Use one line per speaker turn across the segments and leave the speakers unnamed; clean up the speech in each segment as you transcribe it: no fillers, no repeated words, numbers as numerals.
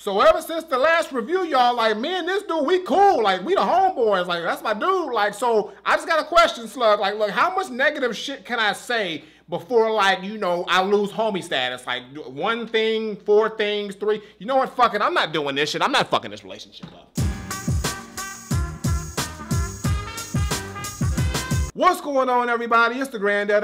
So ever since the last review, y'all, like, me and this dude, we cool. Like, we the homeboys. Like, that's my dude. Like, so I just got a question, Slug. Like, look, how much negative shit can I say before, like, you know, I lose homie status? Like, one thing, four things, three. You know what? Fuck it. I'm not doing this shit. I'm not fucking this relationship up. What's going on, everybody? It's the Granddad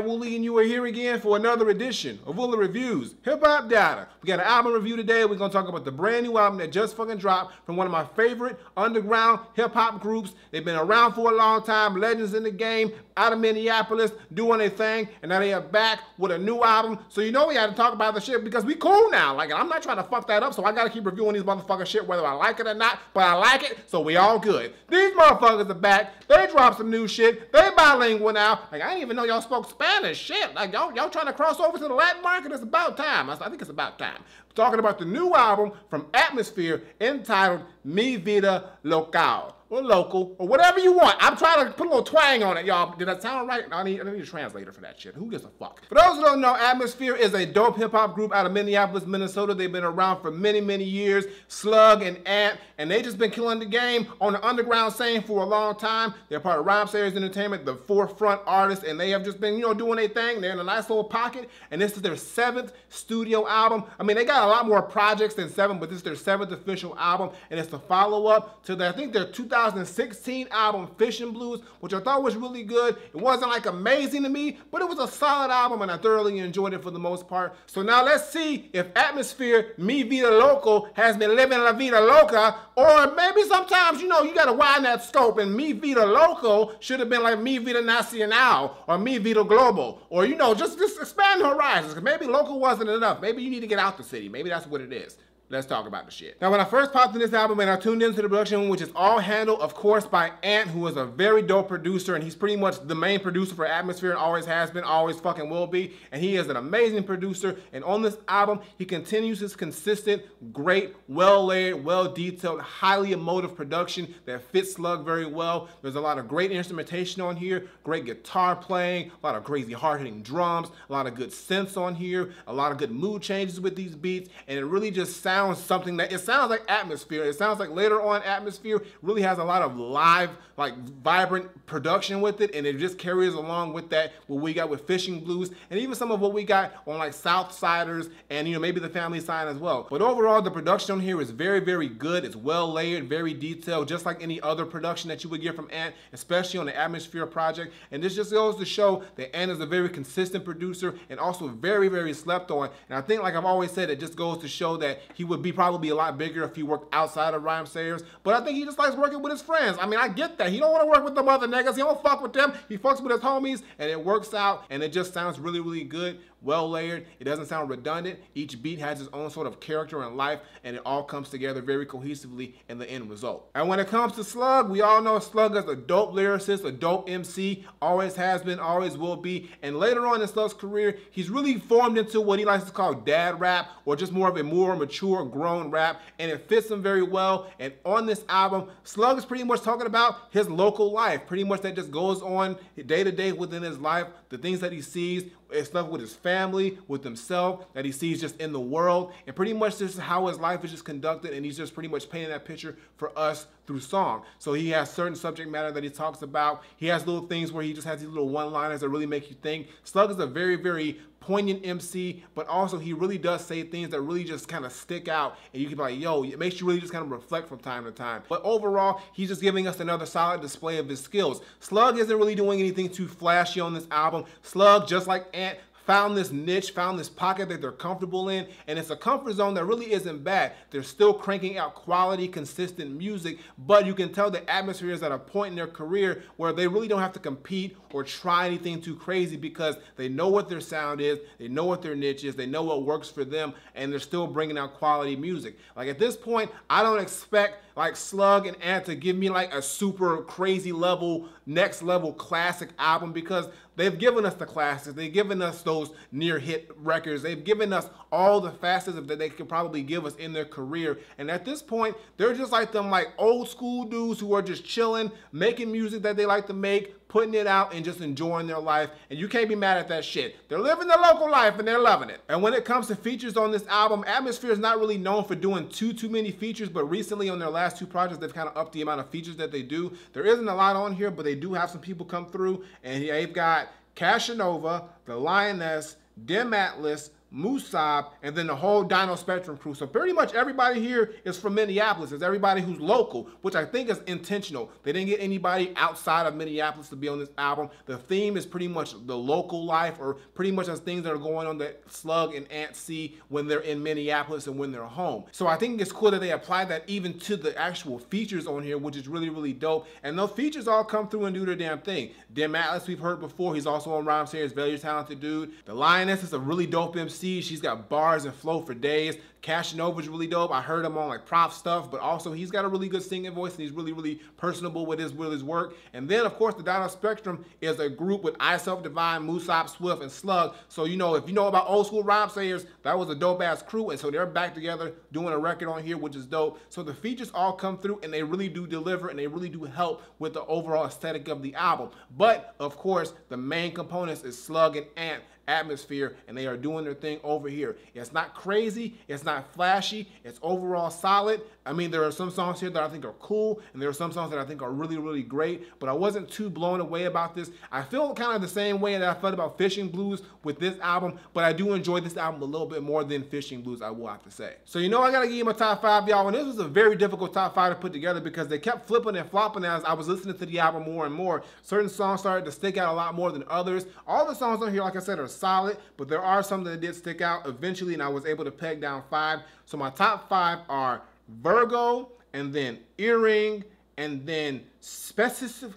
Woolly, and you are here again for another edition of Woolly Reviews Hip Hop Data. We got an album review today. We're gonna talk about the brand new album that just fucking dropped from one of my favorite underground hip hop groups. They've been around for a long time, legends in the game, out of Minneapolis, doing their thing, and now they are back with a new album. So you know we had to talk about the shit because we cool now. Like, I'm not trying to fuck that up, so I gotta keep reviewing these motherfucking shit whether I like it or not, but I like it, so we all good. These motherfuckers are back. They dropped some new shit. They bilingual now. Like, I didn't even know y'all spoke Spanish. Shit. Like, y'all trying to cross over to the Latin market? It's about time. I think it's about time. We're talking about the new album from Atmosphere entitled Mi Vida Local. Or local, or whatever you want. I'm trying to put a little twang on it, y'all. Did that sound right? I need a translator for that shit. Who gives a fuck? For those who don't know, Atmosphere is a dope hip-hop group out of Minneapolis, Minnesota. They've been around for many, many years. Slug and Ant, and they just been killing the game on the underground scene for a long time. They're part of Rhymesayers Entertainment, the forefront artists, and they have just been, you know, doing their thing. They're in a nice little pocket, and this is their 7th studio album. I mean, they got a lot more projects than 7, but this is their 7th official album, and it's the follow-up to I think their 2016 album Fishing Blues, which I thought was really good. It wasn't like amazing to me, but it was a solid album and I thoroughly enjoyed it for the most part. So now let's see if Atmosphere Mi Vida Local has been living la vida loca, or maybe sometimes, you know, you gotta widen that scope and Mi Vida Local should have been like Mi Vida Nacional or Mi Vida Global, or, you know, just expand the horizons, because maybe local wasn't enough. Maybe you need to get out the city. Maybe that's what it is. Let's talk about the shit. Now, when I first popped in this album and I tuned into the production, which is all handled, of course, by Ant, who is a very dope producer, and he's pretty much the main producer for Atmosphere and always has been, always fucking will be, and he is an amazing producer. And on this album, he continues his consistent, great, well-layered, well-detailed, highly emotive production that fits Slug very well. There's a lot of great instrumentation on here, great guitar playing, a lot of crazy hard-hitting drums, a lot of good synths on here, a lot of good mood changes with these beats, and it really just sounds something that, it sounds like Atmosphere. It sounds like later on Atmosphere really has a lot of live, like, vibrant production with it, and it just carries along with that what we got with Fishing Blues, and even some of what we got on like Southsiders and, you know, maybe the Family Sign as well. But overall, the production on here is very, very good. It's well layered, very detailed, just like any other production that you would get from Ant, especially on the Atmosphere project. And this just goes to show that Ant is a very consistent producer and also very, very slept on. And I think, like I've always said, it just goes to show that he would be probably a lot bigger if he worked outside of Rhymesayers, but I think he just likes working with his friends. I mean, I get that. He don't want to work with them other niggas. He don't fuck with them. He fucks with his homies, and it works out, and it just sounds really, really good. Well layered. It doesn't sound redundant. Each beat has its own sort of character and life, and it all comes together very cohesively in the end result. And when it comes to Slug, we all know Slug is a dope lyricist, a dope MC, always has been, always will be. And later on in Slug's career, he's really formed into what he likes to call dad rap, or just more of a more mature, grown rap, and it fits him very well. And on this album, Slug is pretty much talking about his local life, pretty much that just goes on day to day within his life, the things that he sees, stuff with his family, with himself, that he sees just in the world, and pretty much this is how his life is just conducted, and he's just pretty much painting that picture for us through song. So he has certain subject matter that he talks about. He has little things where he just has these little one-liners that really make you think. Slug is a very, very poignant MC, but also he really does say things that really just kind of stick out, and you can be like, yo, it makes you really just kind of reflect from time to time. But overall, he's just giving us another solid display of his skills. Slug isn't really doing anything too flashy on this album. Slug, just like Ant, found this niche, found this pocket that they're comfortable in, and it's a comfort zone that really isn't bad. They're still cranking out quality, consistent music, but you can tell the Atmosphere is at a point in their career where they really don't have to compete or try anything too crazy because they know what their sound is, they know what their niche is, they know what works for them, and they're still bringing out quality music. Like, at this point, I don't expect like Slug and Ant to give me like a super crazy level, next level classic album, because they've given us the classics, they've given us those near hit records, they've given us all the facets that they could probably give us in their career. And at this point, they're just like them like old school dudes who are just chilling, making music that they like to make, putting it out and just enjoying their life, and you can't be mad at that shit. They're living their local life and they're loving it. And when it comes to features on this album, Atmosphere is not really known for doing too many features, but recently on their last two projects, they've kind of upped the amount of features that they do. There isn't a lot on here, but they do have some people come through, and they've got Cashanova, The Lioness, Dim Atlas, Musab, and then the whole Dino Spectrum crew. So pretty much everybody here is from Minneapolis. It's everybody who's local, which I think is intentional. They didn't get anybody outside of Minneapolis to be on this album. The theme is pretty much the local life, or pretty much as things that are going on that Slug and Ant see when they're in Minneapolis and when they're home. So I think it's cool that they apply that even to the actual features on here, which is really dope. And those features all come through and do their damn thing. Dim Atlas, we've heard before. He's also on Rhymes here. He's a very talented dude. The Lioness is a really dope MC. She's got bars and flow for days. Cashanova's really dope. I heard him on like prop stuff, but also he's got a really good singing voice, and he's really personable with his work. And then of course the Dino Spectrum is a group with I Self Divine, Musab, Swift, and Slug. So you know, if you know about old school rhyme sayers, that was a dope ass crew, and so they're back together doing a record on here, which is dope. So the features all come through, and they really do deliver, and they really do help with the overall aesthetic of the album. But of course the main components is Slug and Ant, Atmosphere, and they are doing their thing over here. It's not crazy, it's not flashy, it's overall solid. I mean, there are some songs here that I think are cool, and there are some songs that I think are really great, but I wasn't too blown away about this. I feel kind of the same way that I felt about Fishing Blues with this album, but I do enjoy this album a little bit more than Fishing Blues, I will have to say. So you know, I gotta give you my top 5, y'all, and this was a very difficult top 5 to put together because they kept flipping and flopping as I was listening to the album more and more. Certain songs started to stick out a lot more than others. All the songs on here, like I said, are solid, but there are some that did stick out eventually, and I was able to peg down 5. So my top 5 are Virgo, and then Earring, and then Specificity?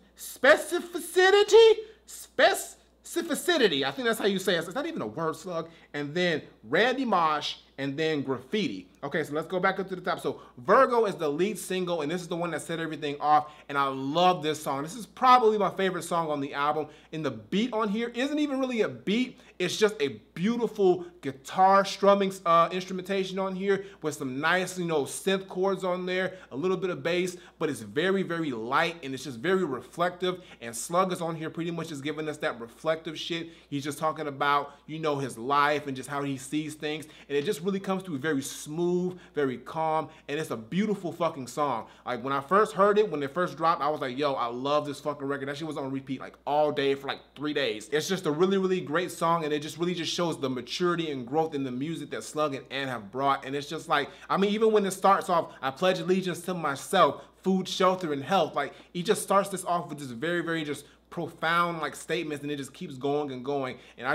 Specificity, I think that's how you say it. It's not even a word, Slug. And then Randy Mosh, and then Graffiti. Okay, so let's go back up to the top. So Virgo is the lead single, and this is the one that set everything off, and I love this song. This is probably my favorite song on the album, and the beat on here isn't even really a beat. It's just a beautiful guitar strumming instrumentation on here with some nice, you know, synth chords on there, a little bit of bass, but it's very light, and it's just very reflective, and Slug is on here pretty much just giving us that reflective shit. He's just talking about, you know, his life and just how he sees things, and it just really comes through very smooth, very calm, and it's a beautiful fucking song. Like when I first heard it, when it first dropped, I was like, yo, I love this fucking record. That shit was on repeat like all day for like 3 days. It's just a really great song, and it just really shows the maturity and growth in the music that Slug and Ant have brought. And it's just like, I mean, even when it starts off, I pledge allegiance to myself, food, shelter, and health. Like, he just starts this off with this very just profound like statements, and it just keeps going and going. And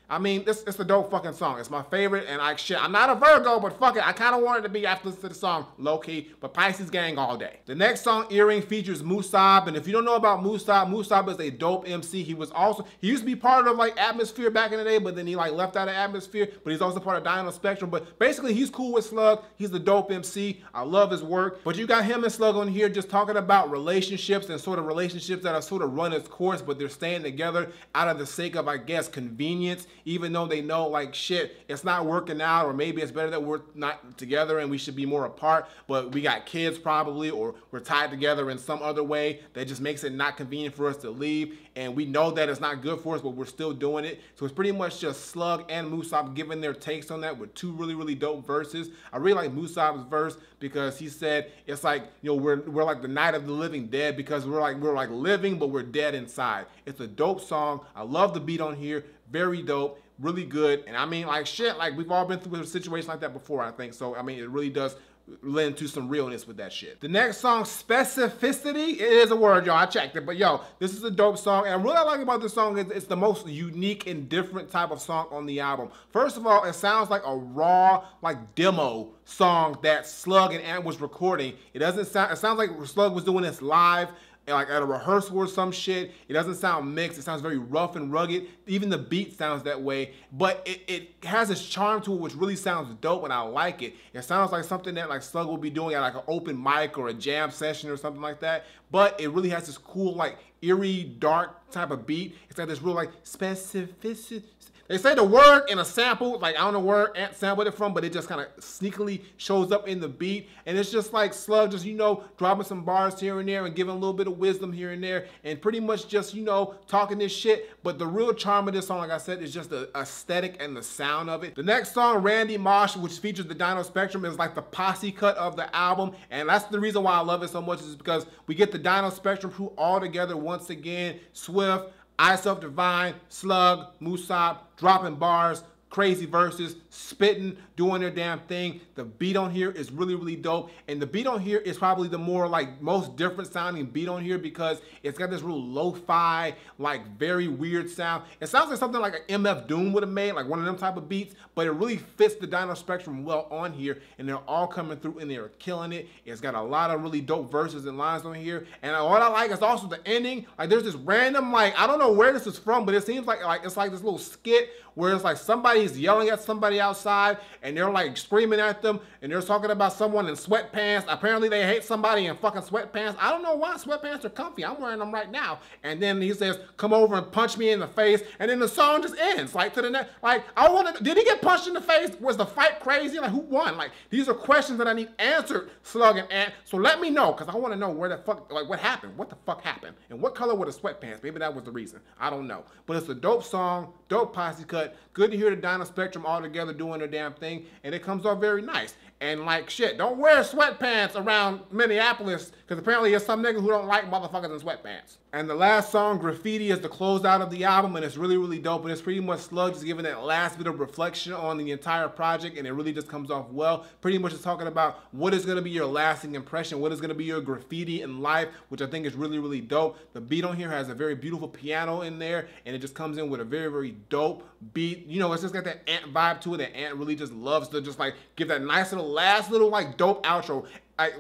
I mean, it's a dope fucking song. It's my favorite, and I'm not a Virgo, but fuck it, I kind of wanted to be after listening to the song, low-key, but Pisces gang all day. The next song, Earring, features Musab, and if you don't know about Musab, Musab is a dope MC. He used to be part of like Atmosphere back in the day, but then he like left out of Atmosphere, but he's also part of Dino Spectrum. But basically, he's cool with Slug. He's a dope MC. I love his work. But you got him and Slug on here just talking about relationships, and sort of relationships that are sort of run its course, but they're staying together out of the sake of, I guess, convenience, even though they know like shit, it's not working out, or maybe it's better that we're not together and we should be more apart, but we got kids probably, or we're tied together in some other way that just makes it not convenient for us to leave, and we know that it's not good for us, but we're still doing it. So it's pretty much just Slug and Musab giving their takes on that with 2 really dope verses. I really like Musab's verse because he said it's like, you know, we're like the night of the living dead, because we're like living, but we're dead inside. It's a dope song. I love the beat on here. Very dope, really good. And I mean, like shit, like we've all been through a situation like that before, I think. So I mean, it really does lend to some realness with that shit. The next song, Specificity, it is a word, y'all. I checked it, but yo, this is a dope song. And what I like about this song is it's the most unique and different type of song on the album. First of all, it sounds like a raw, like demo song that Slug and Ant was recording. It sounds like Slug was doing this live, like at a rehearsal or some shit. It doesn't sound mixed. It sounds very rough and rugged. Even the beat sounds that way, but it has this charm to it, which really sounds dope, and I like it. It sounds like something that like Slug will be doing at like an open mic or a jam session or something like that, but it really has this cool, like eerie, dark type of beat. It's got this real like specificity. They say the word in a sample, like I don't know where Ant sampled it from, but it just kind of sneakily shows up in the beat. And it's just like Slug just, you know, dropping some bars here and there and giving a little bit of wisdom here and there and pretty much just, you know, talking this shit. But the real charm of this song, like I said, is just the aesthetic and the sound of it. The next song, Randy Mosh, which features the Dino Spectrum, is like the posse cut of the album. And that's the reason why I love it so much, is because we get the Dino Spectrum crew all together once again. Swift, Iself Divine, Slug, Musab, dropping bars, crazy verses, spitting, doing their damn thing. The beat on here is really, really dope. And the beat on here is probably the more like most different sounding beat on here because it's got this real lo-fi, like very weird sound. It sounds like something like an MF Doom would have made, like one of them type of beats, but it really fits the Dino Spectrum well on here, and they're all coming through and they're killing it. It's got a lot of really dope verses and lines on here. And what I like is also the ending. Like there's this random, like, I don't know where this is from, but it seems like it's like this little skit where it's like somebody's yelling at somebody outside and they're like screaming at them and they're talking about someone in sweatpants. Apparently they hate somebody in fucking sweatpants. I don't know why sweatpants are comfy. I'm wearing them right now. And then he says, come over and punch me in the face. And then the song just ends. Like to the next, like I want to, did he get punched in the face? Was the fight crazy? Like who won? Like these are questions that I need answered, Slug and Ant. So let me know, because I want to know where the fuck, like what happened? What the fuck happened? And what color were the sweatpants? Maybe that was the reason. I don't know. But it's a dope song, dope posse cut. Good to hear the Dino Spectrum all together doing their damn thing, and it comes off very nice. And like shit, don't wear sweatpants around Minneapolis, because apparently there's some niggas who don't like motherfuckers in sweatpants. And the last song, Graffiti, is the closeout of the album, and it's really, really dope. And it's pretty much Slug just giving that last bit of reflection on the entire project, and it really just comes off well. Pretty much just talking about what is going to be your lasting impression, what is going to be your graffiti in life, which I think is really, really dope. The beat on here has a very beautiful piano in there, and it just comes in with a very, very dope beat. You know, it's just got that Ant vibe to it, that Ant really just loves to just like give that nice little last little like dope outro.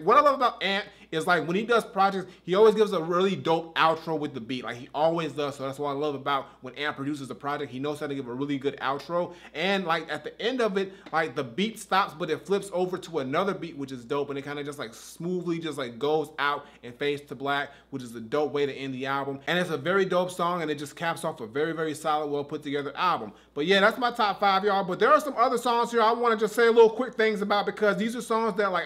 What I love about Ant is like when he does projects, he always gives a really dope outro with the beat. Like he always does. So that's what I love about when Ant produces a project. He knows how to give a really good outro. And like at the end of it, like the beat stops, but it flips over to another beat, which is dope. And it kind of just like smoothly just like goes out and fades to black, which is a dope way to end the album. And it's a very dope song, and it just caps off a very, very solid, well put together album. But yeah, that's my top 5, y'all. But there are some other songs here I want to just say a little quick things about, because these are songs that like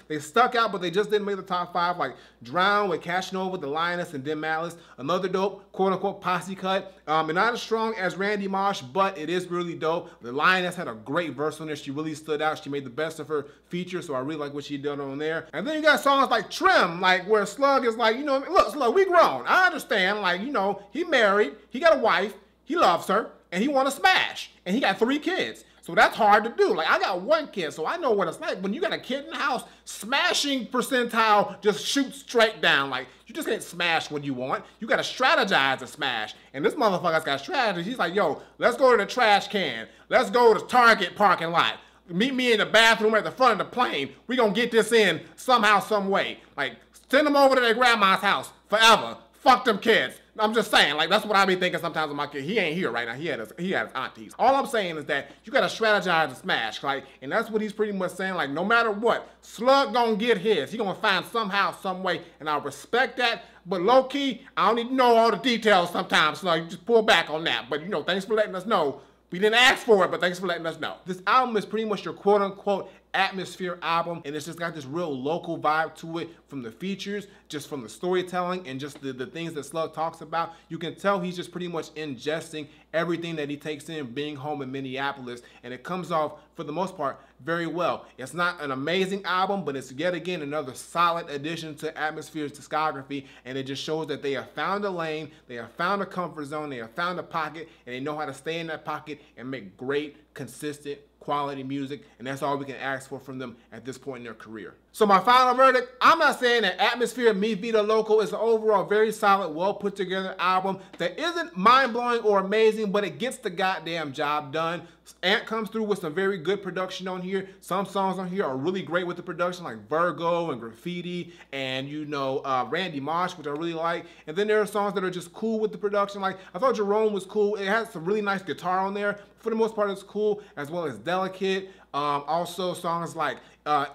they stuck out, but they just didn't make the top 5. Like Drown with Cashnova, The Lioness, and Dim Malice. Another dope quote-unquote posse cut. And not as strong as Randy Mosh, but it is really dope. The Lioness had a great verse on there. She really stood out. She made the best of her feature, so I really like what she did on there. And then you got songs like Trim, like where Slug is like, you know, look, Slug, we grown. I understand, like, you know, he married, he got a wife, he loves her, and he want to smash, and he got 3 kids. So that's hard to do. Like I got 1 kid, so I know what it's like when you got a kid in the house. Smashing percentile just shoots straight down. Like you just can't smash when you want. You got to strategize to smash. And this motherfucker's got strategy. He's like, yo, let's go to the trash can. Let's go to the Target parking lot. Meet me in the bathroom at the front of the plane. We gonna get this in somehow, some way. Like send them over to their grandma's house forever. Fuck them kids. I'm just saying, like, that's what I be thinking sometimes with my kid. He ain't here right now. He had his aunties. All I'm saying is that you gotta strategize to smash, like, and that's what he's pretty much saying. Like, no matter what, Slug gonna get his. He gonna find somehow, some way, and I respect that. But low key, I don't need to know all the details sometimes. So you just pull back on that. But you know, thanks for letting us know. We didn't ask for it, but thanks for letting us know. This album is pretty much your quote-unquote atmosphere album, and it's just got this real local vibe to it from the features, just from the storytelling, and just the things that Slug talks about. You can tell he's just pretty much ingesting everything that he takes in being home in Minneapolis, and it comes off, for the most part, very well. It's not an amazing album, but it's yet again another solid addition to Atmosphere's discography, and it just shows that they have found a lane, they have found a comfort zone, they have found a pocket, and they know how to stay in that pocket and make great, consistent, quality music, and that's all we can ask for from them at this point in their career. So my final verdict, I'm not saying that Atmosphere meets Vida Local is an overall very solid, well put together album that isn't mind-blowing or amazing, but it gets the goddamn job done. Ant comes through with some very good production on here. Some songs on here are really great with the production, like Virgo and Graffiti, and you know, Randy Mosh, which I really like. And then there are songs that are just cool with the production. Like I thought Jerome was cool. It has some really nice guitar on there. For the most part, it's cool, as well as Delicate. Also songs like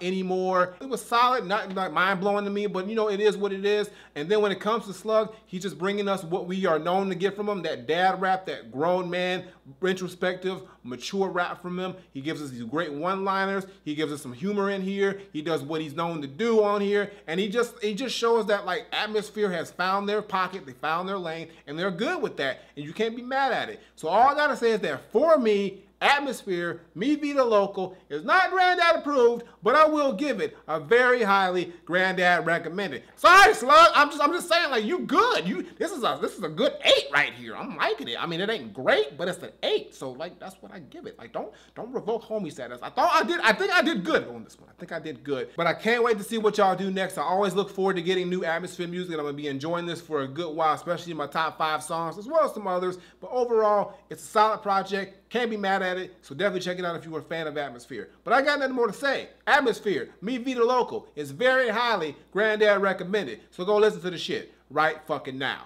Anymore. It was solid, not mind-blowing to me, but you know, it is what it is. And then when it comes to Slug, he's just bringing us what we are known to get from him, that dad rap, that grown man, introspective, mature rap from him. He gives us these great one-liners. He gives us some humor in here. He does what he's known to do on here. And he just shows that like Atmosphere has found their pocket, they found their lane, and they're good with that. And you can't be mad at it. So all I gotta say is that for me, Atmosphere, me Vida Local, is not Granddad approved, but I will give it a very highly Granddad recommended. Sorry, Slug, I'm just saying, like, you good. This is a good 8 right here. I'm liking it. I mean, it ain't great, but it's an 8. So like, that's what I give it. Like, don't revoke homie status. I think I did good on this one. I think I did good. But I can't wait to see what y'all do next. I always look forward to getting new Atmosphere music, and I'm gonna be enjoying this for a good while, especially my top 5 songs, as well as some others. But overall, it's a solid project. Can't be mad at it, so definitely check it out if you were a fan of Atmosphere. But I got nothing more to say. Atmosphere, me Vida Local, is very highly Granddad recommended. So go listen to the shit right fucking now.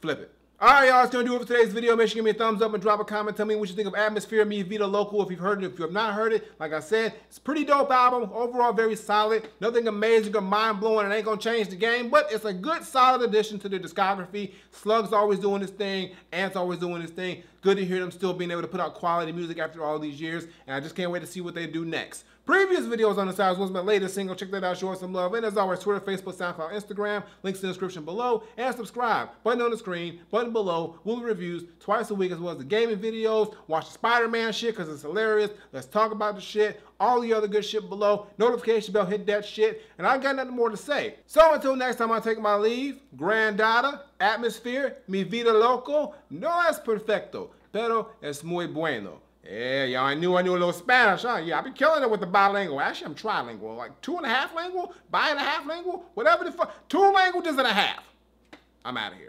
Flip it. Alright, y'all, that's going to do it for today's video. Make sure you give me a thumbs up and drop a comment. Tell me what you think of Atmosphere, me Vida Local, if you've heard it. If you have not heard it, like I said, it's a pretty dope album. Overall, very solid. Nothing amazing or mind-blowing. It ain't going to change the game, but it's a good, solid addition to the discography. Slug's always doing his thing. Ant's always doing his thing. Good to hear them still being able to put out quality music after all these years, and I just can't wait to see what they do next. Previous videos on the side was my latest single. Check that out, show us some love. And as always, Twitter, Facebook, SoundCloud, Instagram. Links in the description below. And subscribe. Button on the screen, button below. Woolly Reviews twice a week, as well as the gaming videos. Watch the Spider-Man shit because it's hilarious. Let's talk about the shit. All the other good shit below. Notification bell, hit that shit. And I got nothing more to say. So until next time I take my leave, Granddad, Atmosphere, mi Vida Local, no es perfecto, pero es muy bueno. Yeah, y'all, I knew a little Spanish, huh? Yeah, I be killing it with the bilingual. Actually, I'm trilingual, like 2.5 lingual, bi and a half lingual, whatever the fuck. 2 languages and a half. I'm out of here.